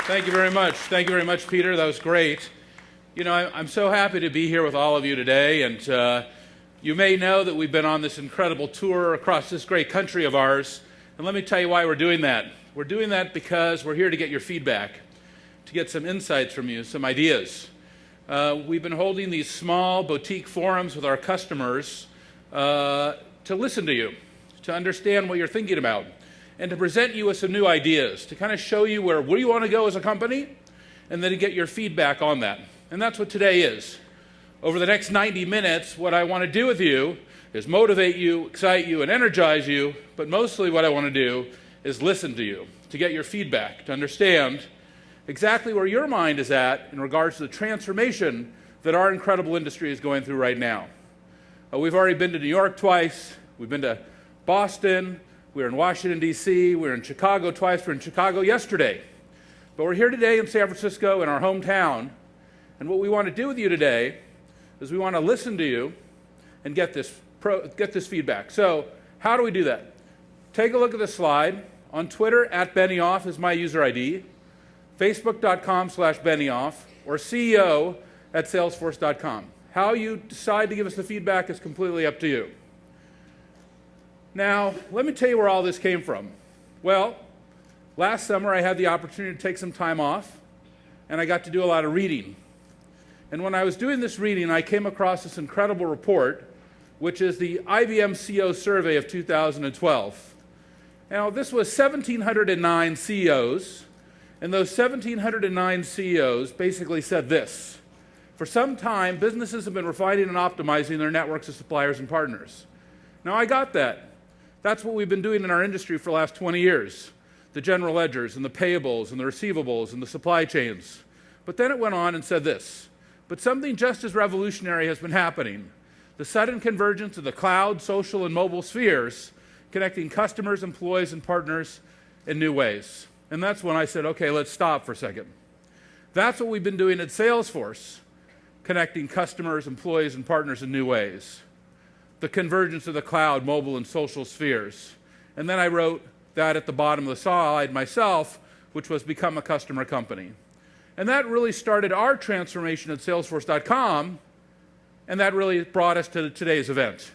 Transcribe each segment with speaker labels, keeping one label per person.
Speaker 1: Thank you very much. Thank you very much, Peter. That was great. You know, I'm so happy to be here with all of you today, and you may know that we've been on this incredible tour across this great country of ours, and let me tell you why we're doing that. We're doing that because we're here to get your feedback, to get some insights from you, some ideas. We've been holding these small boutique forums with our customers to listen to you, to understand what you're thinking about, and to present you with some new ideas, to kind of show you where you want to go as a company, and then to get your feedback on that. And that's what today is. Over the next 90 minutes, what I want to do with you is motivate you, excite you, and energize you, but mostly what I want to do is listen to you, to get your feedback, to understand exactly where your mind is at in regards to the transformation that our incredible industry is going through right now. We've already been to New York twice, we've been to Boston, we were in Washington, D.C., we were in Chicago twice, we were in Chicago yesterday. But we're here today in San Francisco, in our hometown, and what we want to do with you today is we want to listen to you and get this feedback. So how do we do that? Take a look at the slide. On Twitter, @Benioff is my user ID, facebook.com/Benioff, or CEO@salesforce.com. How you decide to give us the feedback is completely up to you. Now, let me tell you where all this came from. Well, last summer I had the opportunity to take some time off, and I got to do a lot of reading. And when I was doing this reading, I came across this incredible report, which is the IBM CEO survey of 2012. Now, this was 1,709 CEOs, and those 1,709 CEOs basically said this: for some time, businesses have been refining and optimizing their networks of suppliers and partners. Now, I got that. That's what we've been doing in our industry for the last 20 years, the general ledgers and the payables and the receivables and the supply chains. But then it went on and said this: but something just as revolutionary has been happening, the sudden convergence of the cloud, social, and mobile spheres, connecting customers, employees, and partners in new ways. And that's when I said, okay, let's stop for a second. That's what we've been doing at Salesforce, connecting customers, employees, and partners in new ways. The convergence of the cloud, mobile, and social spheres. And then I wrote that at the bottom of the slide myself, which was become a customer company. And that really started our transformation at Salesforce.com, and that really brought us to today's event.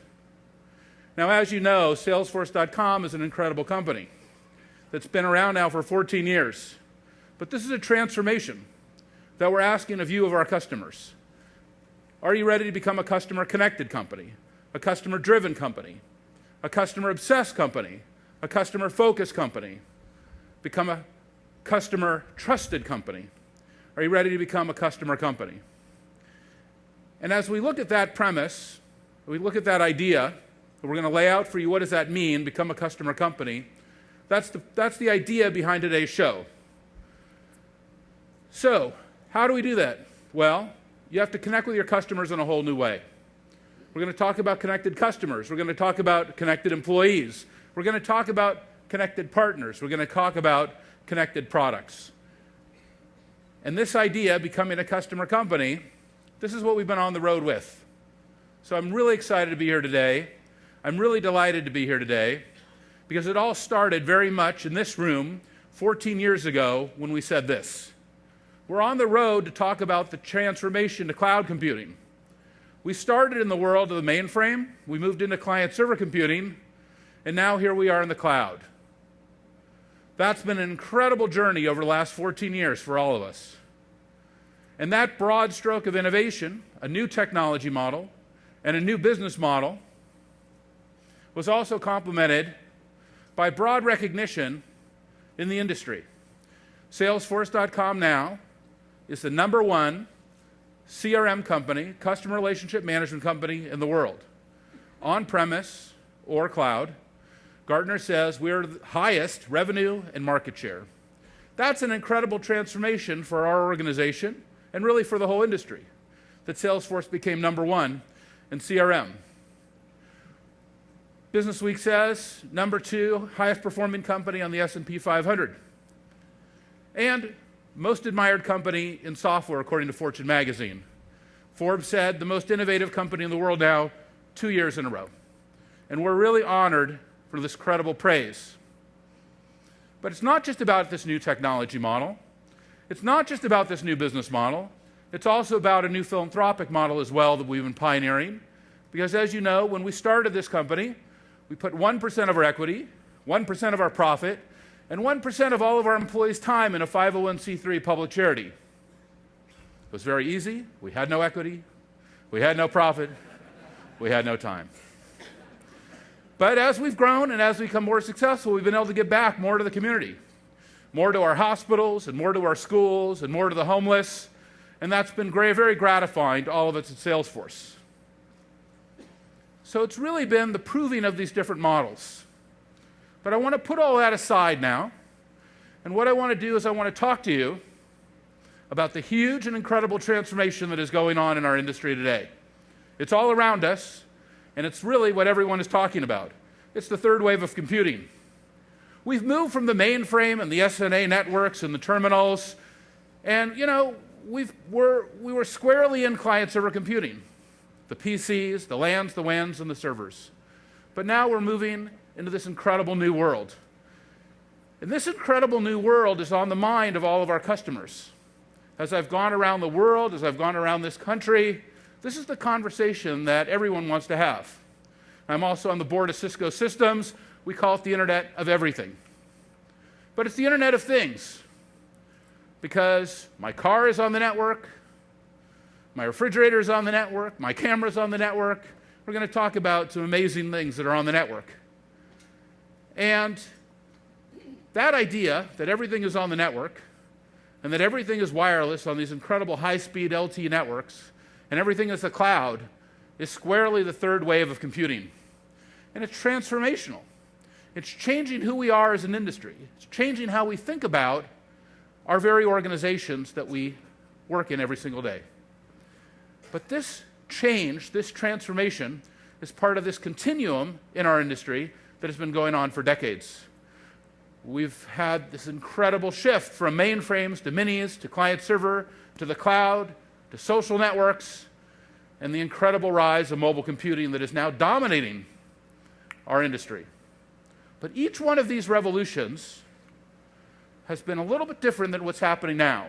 Speaker 1: Now, as you know, Salesforce.com is an incredible company that's been around now for 14 years. But this is a transformation that we're asking of you, of our customers. Are you ready to become a customer-connected company, a customer-driven company, a customer-obsessed company, a customer-focused company, become a customer-trusted company? Are you ready to become a customer company? And as we look at that premise, we look at that idea, we're going to lay out for you what does that mean, become a customer company. That's the idea behind today's show. So, how do we do that? Well, you have to connect with your customers in a whole new way. We're going to talk about connected customers. We're going to talk about connected employees. We're going to talk about connected partners. We're going to talk about connected products. And this idea, becoming a customer company, this is what we've been on the road with. So I'm really excited to be here today. I'm really delighted to be here today because it all started very much in this room 14 years ago when we said this. We're on the road to talk about the transformation to cloud computing. We started in the world of the mainframe, we moved into client-server computing, and now here we are in the cloud. That's been an incredible journey over the last 14 years for all of us. And that broad stroke of innovation, a new technology model, and a new business model was also complemented by broad recognition in the industry. Salesforce.com now is the #1 CRM company, customer relationship management company in the world, on-premise or cloud. Gartner says we're the highest revenue and market share. That's an incredible transformation for our organization and really for the whole industry, that Salesforce became #1 in CRM. Business Week says #2 highest performing company on the S&P 500. And most admired company in software according to Fortune magazine. Forbes said the most innovative company in the world now 2 years in a row. And we're really honored for this credible praise. But it's not just about this new technology model. It's not just about this new business model. It's also about a new philanthropic model as well that we've been pioneering. Because as you know, when we started this company, we put 1% of our equity, 1% of our profit, and 1% of all of our employees' time in a 501c3 public charity. It was very easy. We had no equity. We had no profit. We had no time. But as we've grown and as we become more successful, we've been able to give back more to the community, more to our hospitals and more to our schools and more to the homeless. And that's been very gratifying to all of us at Salesforce. So it's really been the proving of these different models. But I want to put all that aside now. And what I want to do is I want to talk to you about the huge and incredible transformation that is going on in our industry today. It's all around us, and it's really what everyone is talking about. It's the third wave of computing. We've moved from the mainframe and the SNA networks and the terminals, and we were squarely in client-server computing. The PCs, the LANs, the WANs, and the servers. But now we're moving into this incredible new world. And this incredible new world is on the mind of all of our customers. As I've gone around the world, as I've gone around this country, this is the conversation that everyone wants to have. I'm also on the board of Cisco Systems. We call it the Internet of Everything. But it's the Internet of Things, because my car is on the network, my refrigerator is on the network, my camera's on the network. We're going to talk about some amazing things that are on the network. And that idea that everything is on the network and that everything is wireless on these incredible high-speed LTE networks and everything is the cloud is squarely the third wave of computing. And it's transformational. It's changing who we are as an industry. It's changing how we think about our very organizations that we work in every single day. But this change, this transformation, is part of this continuum in our industry that has been going on for decades. We've had this incredible shift from mainframes to minis to client-server to the cloud to social networks and the incredible rise of mobile computing that is now dominating our industry. But each one of these revolutions has been a little bit different than what's happening now.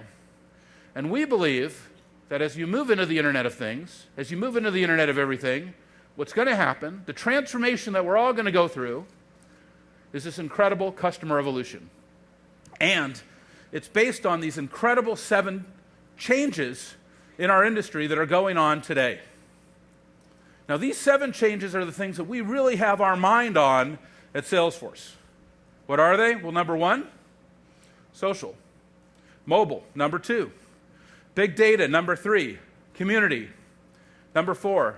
Speaker 1: And we believe that as you move into the Internet of Things, as you move into the Internet of Everything, what's going to happen, the transformation that we're all going to go through, is this incredible customer evolution. And it's based on these incredible 7 changes in our industry that are going on today. Now, these 7 changes are the things that we really have our mind on at Salesforce. What are they? Well, number 1, social. Mobile, number 2. Big data, number 3. Community. Number 4,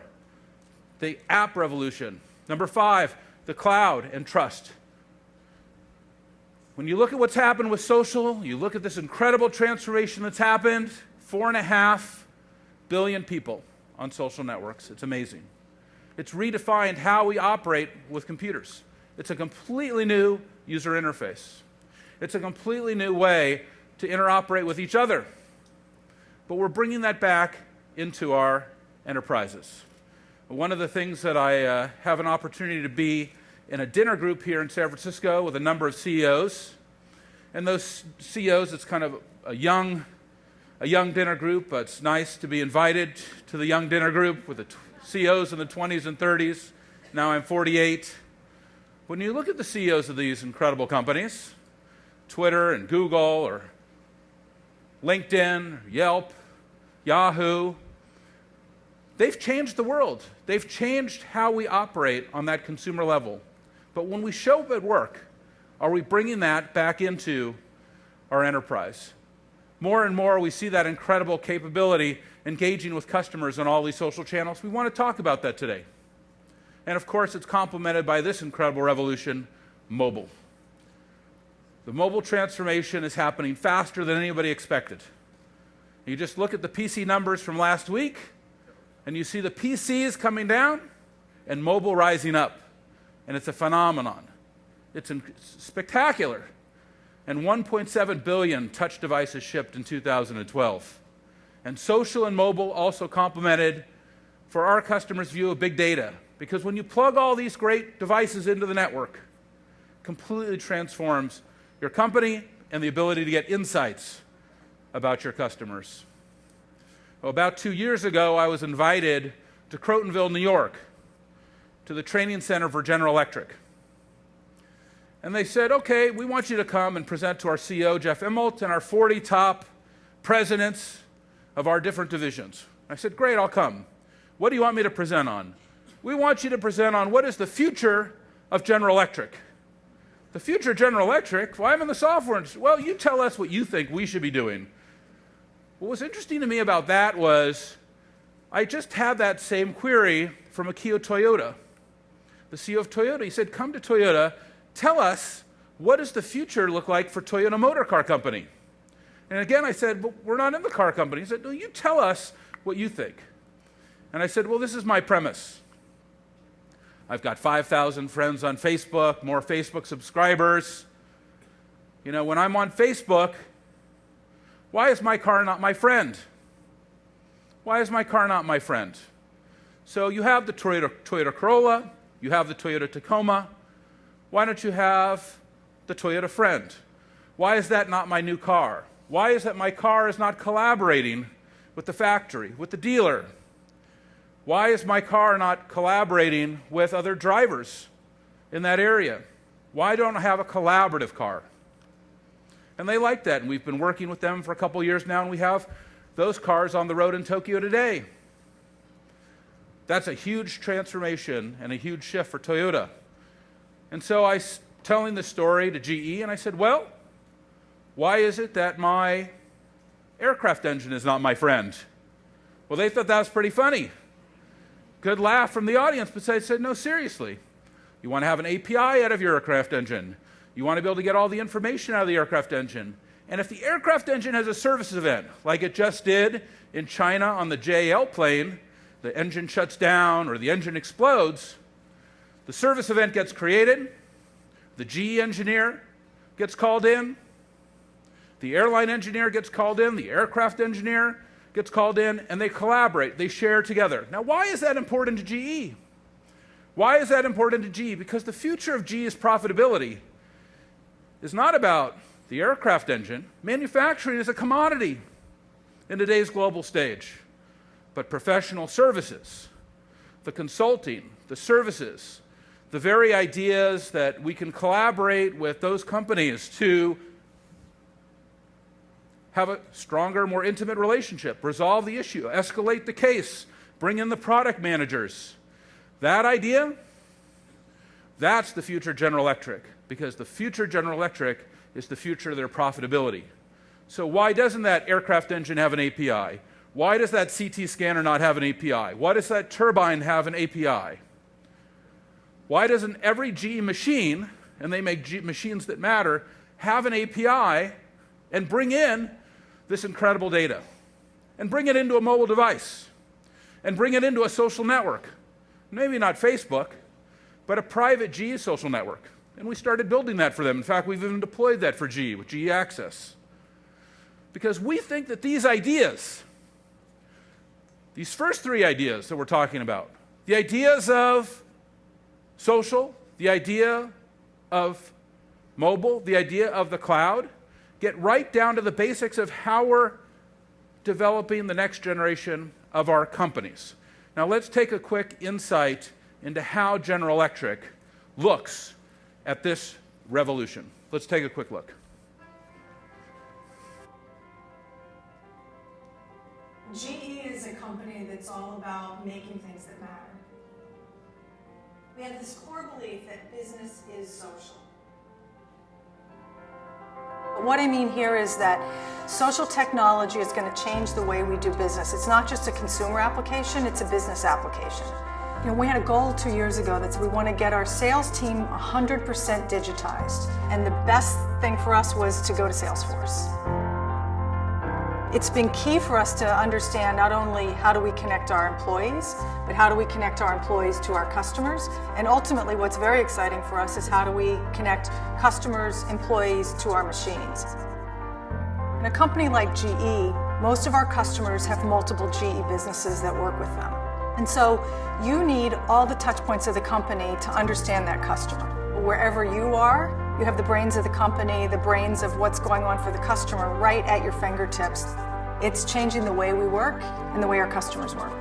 Speaker 1: the app revolution. Number 5, the cloud and trust. When you look at what's happened with social, you look at this incredible transformation that's happened, 4.5 billion people on social networks. It's amazing. It's redefined how we operate with computers. It's a completely new user interface. It's a completely new way to interoperate with each other. But we're bringing that back into our enterprises. One of the things that I have an opportunity to be in a dinner group here in San Francisco with a number of CEOs. And those CEOs, it's kind of a young dinner group, but it's nice to be invited to the young dinner group with the CEOs in the 20s and 30s. Now I'm 48. When you look at the CEOs of these incredible companies, Twitter and Google or LinkedIn, or Yelp, Yahoo, they've changed the world. They've changed how we operate on that consumer level. But when we show up at work, are we bringing that back into our enterprise? More and more, we see that incredible capability engaging with customers on all these social channels. We want to talk about that today. And of course, it's complemented by this incredible revolution, mobile. The mobile transformation is happening faster than anybody expected. You just look at the PC numbers from last week, and you see the PCs coming down and mobile rising up. And it's a phenomenon. It's spectacular. And 1.7 billion touch devices shipped in 2012. And social and mobile also complemented for our customers' view of big data. Because when you plug all these great devices into the network, completely transforms your company and the ability to get insights about your customers? Well, about 2 years ago, I was invited to Crotonville, New York, to the training center for General Electric. And they said, okay, we want you to come and present to our CEO, Jeff Immelt, and our 40 top presidents of our different divisions. I said, great, I'll come. What do you want me to present on? We want you to present on what is the future of General Electric. The future of General Electric? Well, I'm in the software industry. Well, you tell us what you think we should be doing. What was interesting to me about that was I just had that same query from Akio Toyoda, the CEO of Toyota. He said, come to Toyota, tell us what does the future look like for Toyota Motor Car Company. And again, I said, but we're not in the car company. He said, no, you tell us what you think. And I said, well, this is my premise. I've got 5,000 friends on Facebook, more Facebook subscribers. You know, when I'm on Facebook, why is my car not my friend? Why is my car not my friend? So you have the Toyota Corolla, you have the Toyota Tacoma. Why don't you have the Toyota Friend? Why is that not my new car? Why is it my car is not collaborating with the factory, with the dealer? Why is my car not collaborating with other drivers in that area? Why don't I have a collaborative car? And they like that, and we've been working with them for a couple years now, and we have those cars on the road in Tokyo today. That's a huge transformation and a huge shift for Toyota. And so I was telling the story to GE, and I said, well, why is it that my aircraft engine is not my friend? Well, they thought that was pretty funny. Good laugh from the audience, but I said, no, seriously. You want to have an API out of your aircraft engine. You want to be able to get all the information out of the aircraft engine. And if the aircraft engine has a service event, like it just did in China on the JL plane, the engine shuts down or the engine explodes, the service event gets created, the GE engineer gets called in, the airline engineer gets called in, the aircraft engineer gets called in, and they collaborate, they share together. Now, why is that important to GE? Why is that important to GE? Because the future of GE's profitability is not about the aircraft engine. Manufacturing is a commodity in today's global stage. But professional services, the consulting, the services, the very ideas that we can collaborate with those companies to have a stronger, more intimate relationship, resolve the issue, escalate the case, bring in the product managers. That idea, that's the future General Electric, because the future General Electric is the future of their profitability. So why doesn't that aircraft engine have an API? Why does that CT scanner not have an API? Why does that turbine have an API? Why doesn't every GE machine, and they make machines that matter, have an API and bring in this incredible data? And bring it into a mobile device. And bring it into a social network. Maybe not Facebook, but a private GE social network. And we started building that for them. In fact, we've even deployed that for GE with GE Access. Because we think that these ideas, these first three ideas that we're talking about, the ideas of social, the idea of mobile, the idea of the cloud, get right down to the basics of how we're developing the next generation of our companies. Now let's take a quick insight into how General Electric looks at this revolution. Let's take a quick look.
Speaker 2: GE is a company that's all about making things that matter. We have this core belief that business is social. What I mean here is that social technology is going to change the way we do business. It's not just a consumer application, it's a business application. You know, we had a goal 2 years ago that we want to get our sales team 100% digitized. And the best thing for us was to go to Salesforce. It's been key for us to understand not only how do we connect our employees, but how do we connect our employees to our customers. And ultimately, what's very exciting for us is how do we connect customers, employees to our machines. In a company like GE, most of our customers have multiple GE businesses that work with them. And so you need all the touch points of the company to understand that customer. Wherever you are, You have the brains of the company, the brains of what's going on for the customer right at your fingertips. It's changing the way we work and the way our customers work.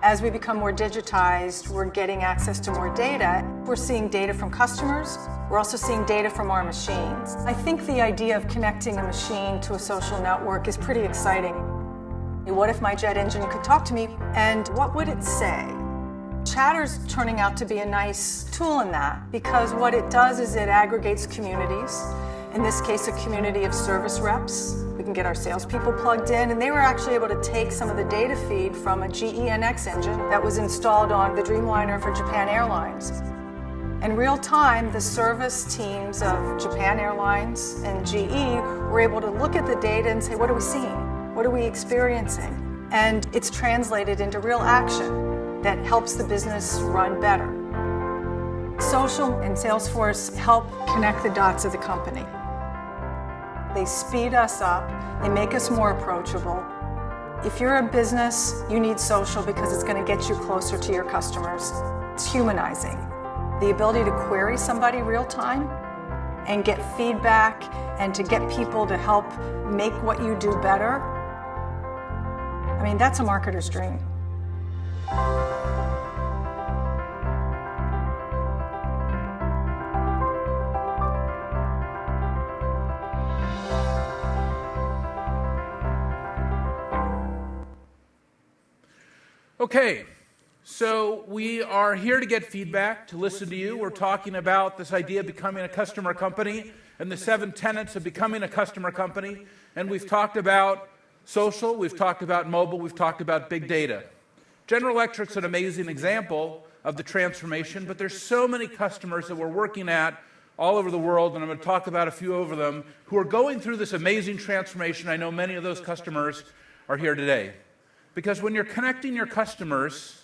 Speaker 2: As we become more digitized, we're getting access to more data. We're seeing data from customers. We're also seeing data from our machines. I think the idea of connecting a machine to a social network is pretty exciting. What if my jet engine could talk to me, and what would it say? Chatter's turning out to be a nice tool in that, because what it does is it aggregates communities. In this case, a community of service reps. We can get our salespeople plugged in, and they were actually able to take some of the data feed from a GE/NX engine that was installed on the Dreamliner for Japan Airlines. In real time, the service teams of Japan Airlines and GE were able to look at the data and say, what are we seeing? What are we experiencing? And it's translated into real action that helps the business run better. Social and Salesforce help connect the dots of the company. They speed us up, they make us more approachable. If you're a business, you need social because it's going to get you closer to your customers. It's humanizing. The ability to query somebody real time and get feedback and to get people to help make what you do better. I mean, that's a marketer's dream.
Speaker 1: Okay, so we are here to get feedback, to listen to you. We're talking about this idea of becoming a customer company and the 7 tenets of becoming a customer company. And we've talked about social, we've talked about mobile, we've talked about big data. General Electric's an amazing example of the transformation, but there's so many customers that we're working at all over the world, and I'm going to talk about a few of them, who are going through this amazing transformation. I know many of those customers are here today. Because when you're connecting your customers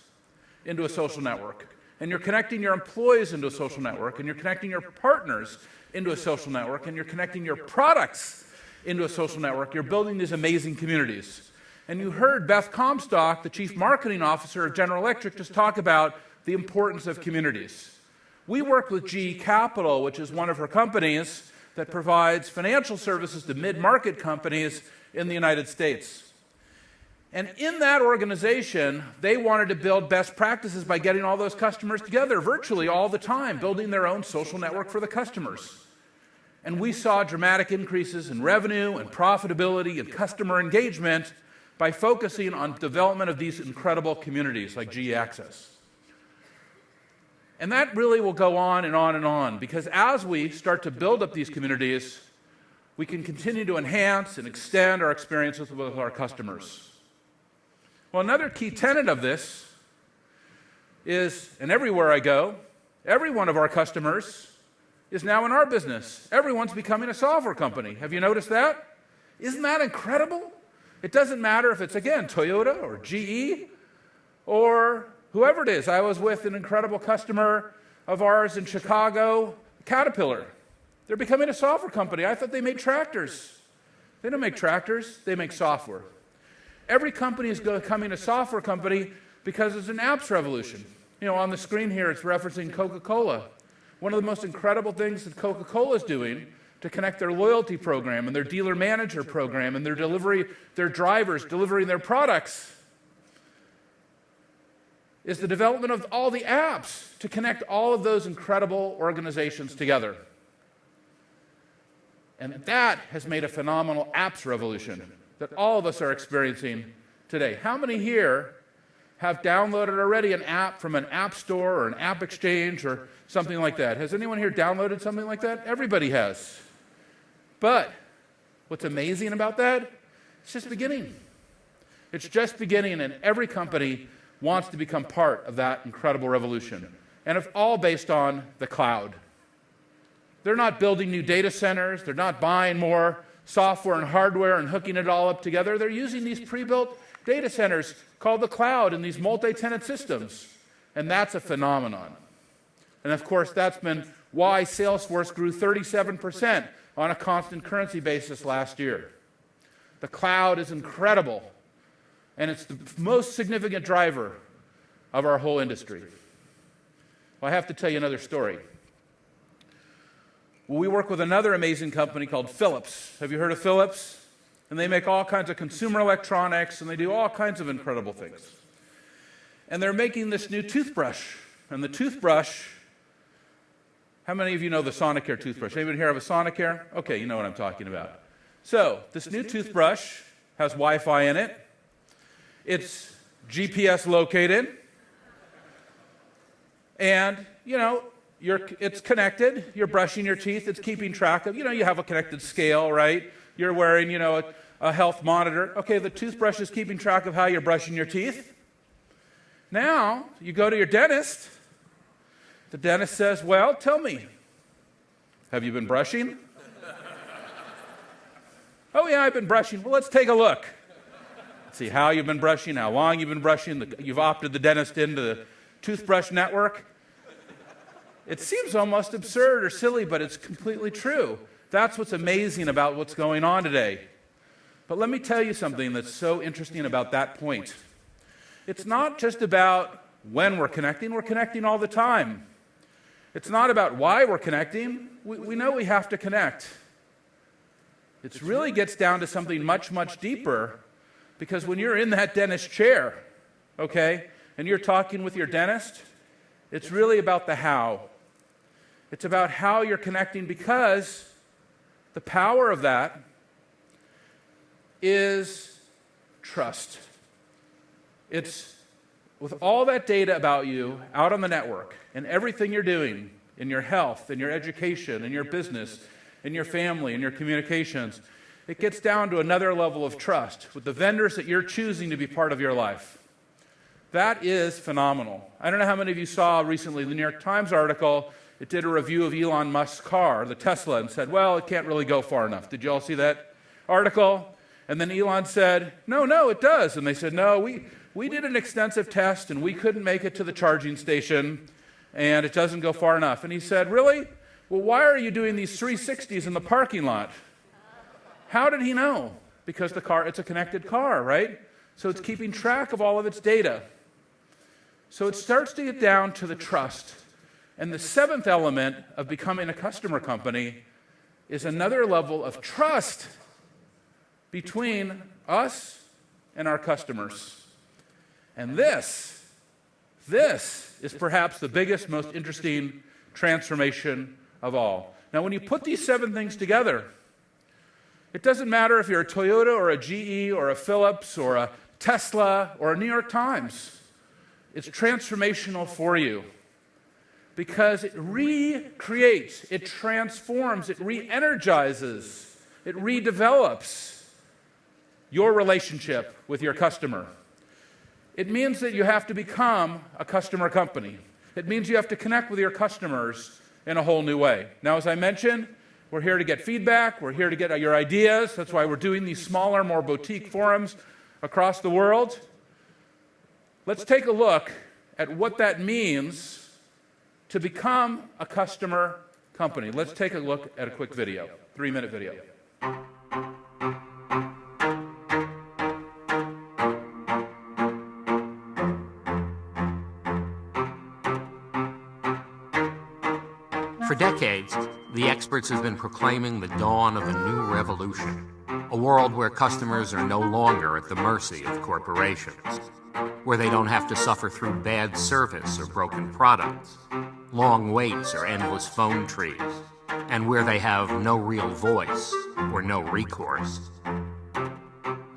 Speaker 1: into a social network, and you're connecting your employees into a social network, and you're connecting your partners into a social network, and you're connecting your products into a social network, you're building these amazing communities. And you heard Beth Comstock, the Chief Marketing Officer of General Electric, just talk about the importance of communities. We work with GE Capital, which is one of her companies that provides financial services to mid-market companies in the United States. And in that organization, they wanted to build best practices by getting all those customers together virtually all the time, building their own social network for the customers. And we saw dramatic increases in revenue and profitability and customer engagement by focusing on development of these incredible communities like GE Access. And that really will go on and on and on, because as we start to build up these communities, we can continue to enhance and extend our experiences with our customers. Well, another key tenet of this is, and everywhere I go, every one of our customers is now in our business. Everyone's becoming a software company. Have you noticed that? Isn't that incredible? It doesn't matter if it's, again, Toyota or GE or whoever it is. I was with an incredible customer of ours in Chicago, Caterpillar. They're becoming a software company. I thought they made tractors. They don't make tractors, they make software. Every company is becoming a software company because there's an apps revolution. You know, on the screen here, it's referencing Coca-Cola. One of the most incredible things that Coca-Cola is doing to connect their loyalty program and their dealer manager program and their drivers delivering their products is the development of all the apps to connect all of those incredible organizations together. And that has made a phenomenal apps revolution that all of us are experiencing today. How many here have downloaded already an app from an app store or an app exchange or something like that? Has anyone here downloaded something like that? Everybody has. But what's amazing about that? It's just beginning. It's just beginning, and every company wants to become part of that incredible revolution. And it's all based on the cloud. They're not building new data centers. They're not buying more software and hardware and hooking it all up together. They're using these pre-built data centers called the cloud and these multi-tenant systems. And that's a phenomenon. And of course, that's been why Salesforce grew 37% on a constant currency basis last year. The cloud is incredible, and it's the most significant driver of our whole industry. Well, I have to tell you another story. Well, we work with another amazing company called Philips. Have you heard of Philips? And they make all kinds of consumer electronics, and they do all kinds of incredible things. And they're making this new toothbrush. And the toothbrush, how many of you know the Sonicare toothbrush? Anybody here have a Sonicare? Okay, you know what I'm talking about. So, this new toothbrush has Wi-Fi in it. It's GPS located. And, it's connected. You're brushing your teeth. It's keeping track of, you have a connected scale, right? You're wearing, a health monitor. Okay, the toothbrush is keeping track of how you're brushing your teeth. Now, you go to your dentist. The dentist says, well, tell me, have you been brushing? Oh, yeah, I've been brushing. Well, let's take a look. Let's see how you've been brushing, how long you've been brushing. You've opted the dentist into the toothbrush network. It seems almost absurd or silly, but it's completely true. That's what's amazing about what's going on today. But let me tell you something that's so interesting about that point. It's not just about when we're connecting all the time. It's not about why we're connecting. We know we have to connect. It really gets down to something much, much deeper, because when you're in that dentist chair, okay, and you're talking with your dentist, it's really about the how. It's about how you're connecting, because the power of that is trust. It's with all that data about you out on the network and everything you're doing in your health, in your education, in your business, in your family, in your communications, it gets down to another level of trust with the vendors that you're choosing to be part of your life. That is phenomenal. I don't know how many of you saw recently the New York Times article. It did a review of Elon Musk's car, the Tesla, and said, well, it can't really go far enough. Did you all see that article? And then Elon said, no, it does. And they said, no, we did an extensive test, and we couldn't make it to the charging station, and it doesn't go far enough. And he said, really? Well, why are you doing these 360s in the parking lot? How did he know? Because it's a connected car, right? So it's keeping track of all of its data. So it starts to get down to the trust. And the seventh element of becoming a customer company is another level of trust between us and our customers. And this is perhaps the biggest, most interesting transformation of all. Now, when you put these 7 things together, it doesn't matter if you're a Toyota or a GE or a Philips or a Tesla or a New York Times. It's transformational for you because it recreates, it transforms, it re-energizes, it redevelops your relationship with your customer. It means that you have to become a customer company. It means you have to connect with your customers in a whole new way. Now, as I mentioned, we're here to get feedback. We're here to get your ideas. That's why we're doing these smaller, more boutique forums across the world. Let's take a look at what that means to become a customer company. Let's take a look at a quick video, 3-minute video.
Speaker 3: For decades, the experts have been proclaiming the dawn of a new revolution, a world where customers are no longer at the mercy of corporations, where they don't have to suffer through bad service or broken products, long waits or endless phone trees, and where they have no real voice or no recourse.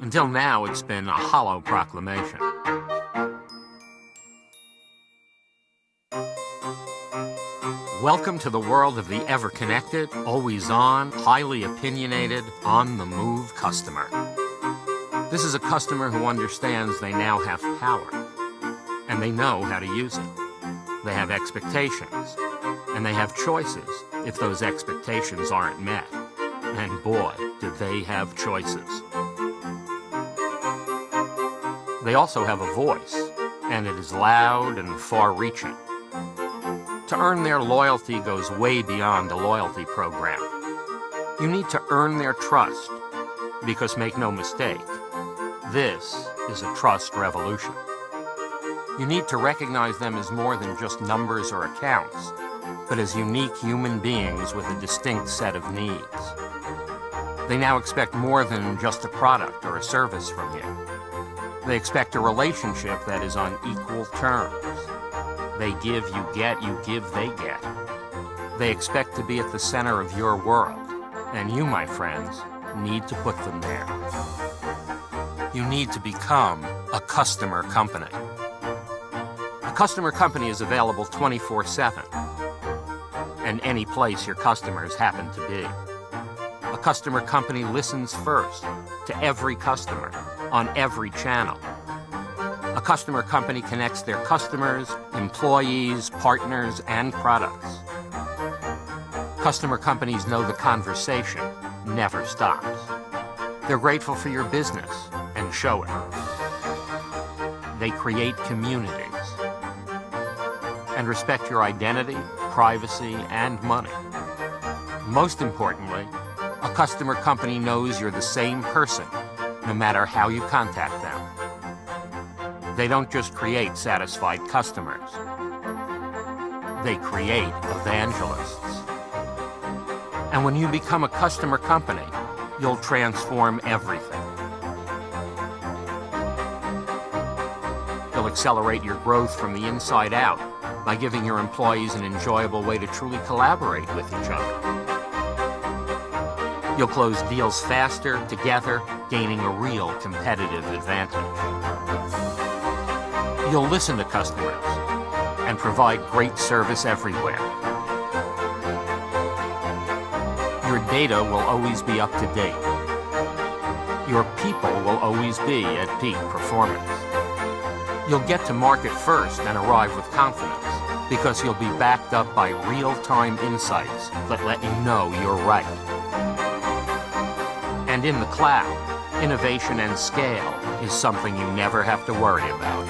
Speaker 3: Until now, it's been a hollow proclamation. Welcome to the world of the ever-connected, always-on, highly opinionated, on-the-move customer. This is a customer who understands they now have power, and they know how to use it. They have expectations, and they have choices if those expectations aren't met. And boy, do they have choices. They also have a voice, and it is loud and far-reaching. To earn their loyalty goes way beyond a loyalty program. You need to earn their trust, because make no mistake, this is a trust revolution. You need to recognize them as more than just numbers or accounts. but as unique human beings with a distinct set of needs. They now expect more than just a product or a service from you. They expect a relationship that is on equal terms. They give, you get, you give, they get. They expect to be at the center of your world, and you, my friends, need to put them there. You need to become a customer company. A customer company is available 24/7, and any place your customers happen to be. A customer company listens first to every customer on every channel. A customer company connects their customers, employees, partners, and products. Customer companies know the conversation never stops. They're grateful for your business and show it. They create communities and respect your identity, privacy, and money. Most importantly, a customer company knows you're the same person no matter how you contact them. They don't just create satisfied customers. They create evangelists. And when you become a customer company, you'll transform everything. You'll accelerate your growth from the inside out by giving your employees an enjoyable way to truly collaborate with each other. You'll close deals faster, together, gaining a real competitive advantage. You'll listen to customers and provide great service everywhere. Your data will always be up to date. Your people will always be at peak performance. You'll get to market first and arrive with confidence because you'll be backed up by real-time insights that let you know you're right. And in the cloud, innovation and scale is something you never have to worry about.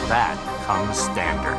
Speaker 3: That comes standard.